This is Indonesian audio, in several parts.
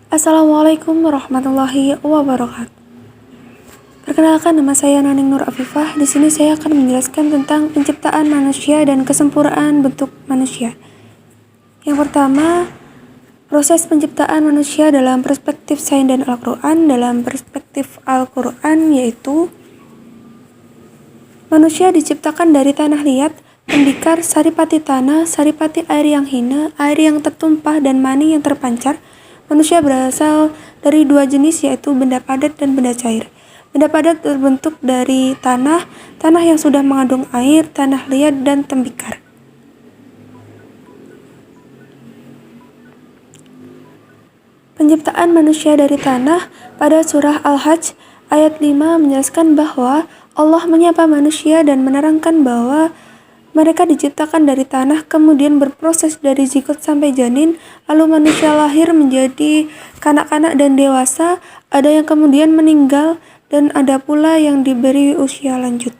Assalamualaikum warahmatullahi wabarakatuh. Perkenalkan, nama saya Naning Nur Afifah. Di sini saya akan menjelaskan tentang penciptaan manusia dan kesempurnaan bentuk manusia. Yang pertama, proses penciptaan manusia dalam perspektif sains dan Al-Quran. Dalam perspektif Al-Quran yaitu manusia diciptakan dari tanah liat, tembikar, saripati tanah, saripati air yang hina, air yang tertumpah, dan mani yang terpancar. Manusia berasal dari dua jenis, yaitu benda padat dan benda cair. Benda padat terbentuk dari tanah yang sudah mengandung air, tanah liat, dan tembikar. Penciptaan manusia dari tanah pada surah Al-Hajj ayat 5 menjelaskan bahwa Allah menyapa manusia dan menerangkan bahwa mereka diciptakan dari tanah, kemudian berproses dari zigot sampai janin, lalu manusia lahir menjadi kanak-kanak dan dewasa, ada yang kemudian meninggal, dan ada pula yang diberi usia lanjut.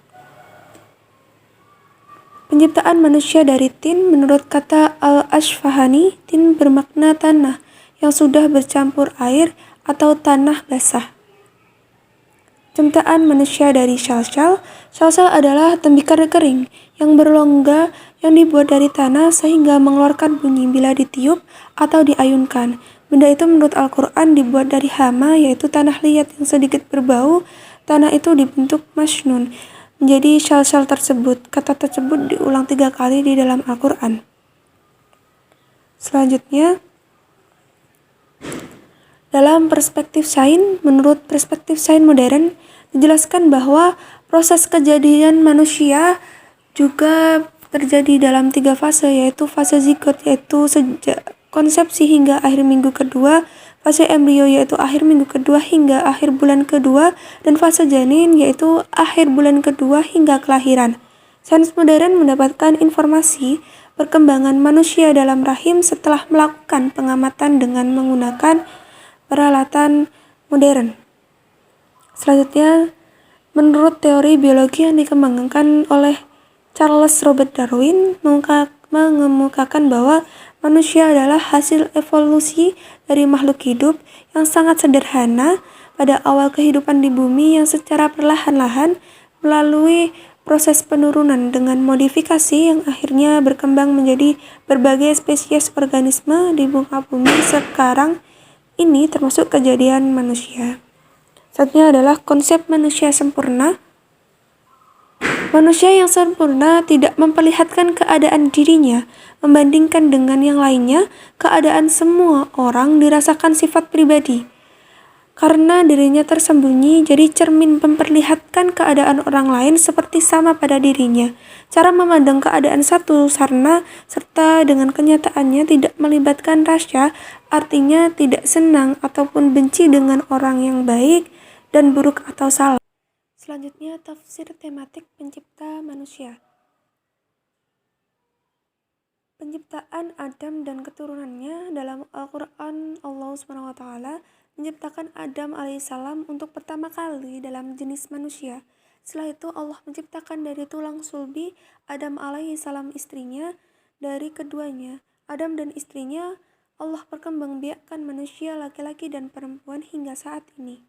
Penciptaan manusia dari tin, menurut kata Al-Ashfahani, tin bermakna tanah yang sudah bercampur air atau tanah basah. Penciptaan manusia dari syal-syal. Syal-syal adalah tembikar kering yang berlongga yang dibuat dari tanah sehingga mengeluarkan bunyi bila ditiup atau diayunkan. Benda itu menurut Al-Quran dibuat dari hama, yaitu tanah liat yang sedikit berbau. Tanah itu dibentuk masnun menjadi syal-syal tersebut. Kata tersebut diulang 3 kali di dalam Al-Quran. Selanjutnya, dalam perspektif sains, menurut perspektif sains modern, dijelaskan bahwa proses kejadian manusia juga terjadi dalam 3 fase, yaitu fase zigot, yaitu sejak konsepsi hingga akhir minggu kedua, fase embrio, yaitu akhir minggu kedua hingga akhir bulan kedua, dan fase janin, yaitu akhir bulan kedua hingga kelahiran. Sains modern mendapatkan informasi perkembangan manusia dalam rahim setelah melakukan pengamatan dengan menggunakan peralatan modern. Selanjutnya, menurut teori biologi yang dikembangkan oleh Charles Robert Darwin, mengemukakan bahwa manusia adalah hasil evolusi dari makhluk hidup yang sangat sederhana pada awal kehidupan di bumi yang secara perlahan-lahan melalui proses penurunan dengan modifikasi yang akhirnya berkembang menjadi berbagai spesies organisme di muka bumi sekarang ini, termasuk kejadian manusia. Satunya adalah konsep manusia sempurna. Manusia yang sempurna tidak memperlihatkan keadaan dirinya membandingkan dengan yang lainnya. Keadaan semua orang dirasakan sifat pribadi. Karena dirinya tersembunyi, jadi cermin memperlihatkan keadaan orang lain seperti sama pada dirinya. Cara memandang keadaan satu sarana serta dengan kenyataannya tidak melibatkan rasa, artinya tidak senang ataupun benci dengan orang yang baik dan buruk atau salah. Selanjutnya, tafsir tematik pencipta manusia. Penciptaan Adam dan keturunannya. Dalam Al-Quran, Allah SWT menciptakan Adam alaihissalam untuk pertama kali dalam jenis manusia. Setelah itu Allah menciptakan dari tulang sulbi Adam alaihissalam istrinya. Dari keduanya, Adam dan istrinya, Allah perkembangbiakkan manusia laki-laki dan perempuan hingga saat ini.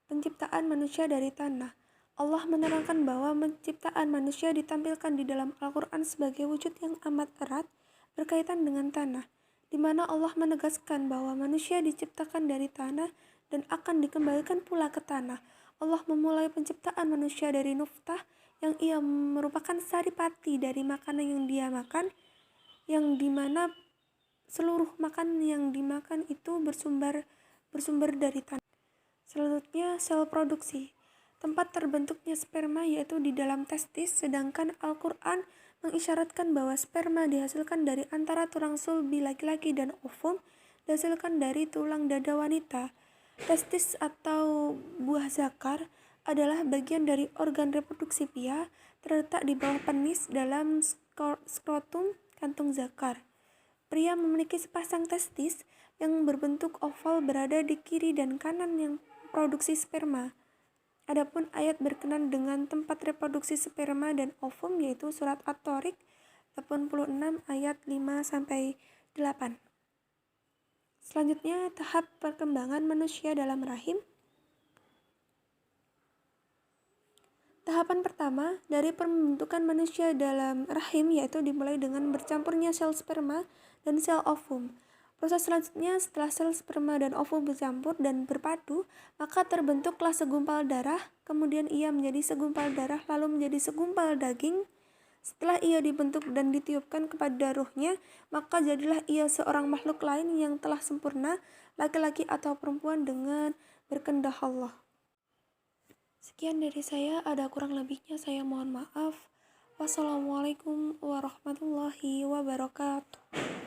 Penciptaan manusia dari tanah. Allah menerangkan bahwa penciptaan manusia ditampilkan di dalam Al-Quran sebagai wujud yang amat erat berkaitan dengan tanah, di mana Allah menegaskan bahwa manusia diciptakan dari tanah dan akan dikembalikan pula ke tanah. Allah memulai penciptaan manusia dari nuftah, yang ia merupakan saripati dari makanan yang dia makan, yang dimana seluruh makanan yang dimakan itu bersumber dari tanah. Selanjutnya, sel produksi. Tempat terbentuknya sperma yaitu di dalam testis, sedangkan Al-Quran mengisyaratkan bahwa sperma dihasilkan dari antara tulang sulbi laki-laki dan ovum dihasilkan dari tulang dada wanita. Testis atau buah zakar adalah bagian dari organ reproduksi pria, terletak di bawah penis dalam skrotum kantung zakar. Pria memiliki sepasang testis yang berbentuk oval berada di kiri dan kanan yang produksi sperma. Adapun ayat berkenaan dengan tempat reproduksi sperma dan ovum yaitu surat At-Tariq 86 ayat 5-8. Selanjutnya, tahap perkembangan manusia dalam rahim. Tahapan pertama dari pembentukan manusia dalam rahim yaitu dimulai dengan bercampurnya sel sperma dan sel ovum. Proses selanjutnya setelah sel sperma dan ovum bercampur dan berpadu, maka terbentuklah segumpal darah, kemudian ia menjadi segumpal darah lalu menjadi segumpal daging. Setelah ia dibentuk dan ditiupkan kepada ruhnya, maka jadilah ia seorang makhluk lain yang telah sempurna, laki-laki atau perempuan dengan berkehendak Allah. Sekian dari saya, ada kurang lebihnya saya mohon maaf. Wassalamualaikum warahmatullahi wabarakatuh.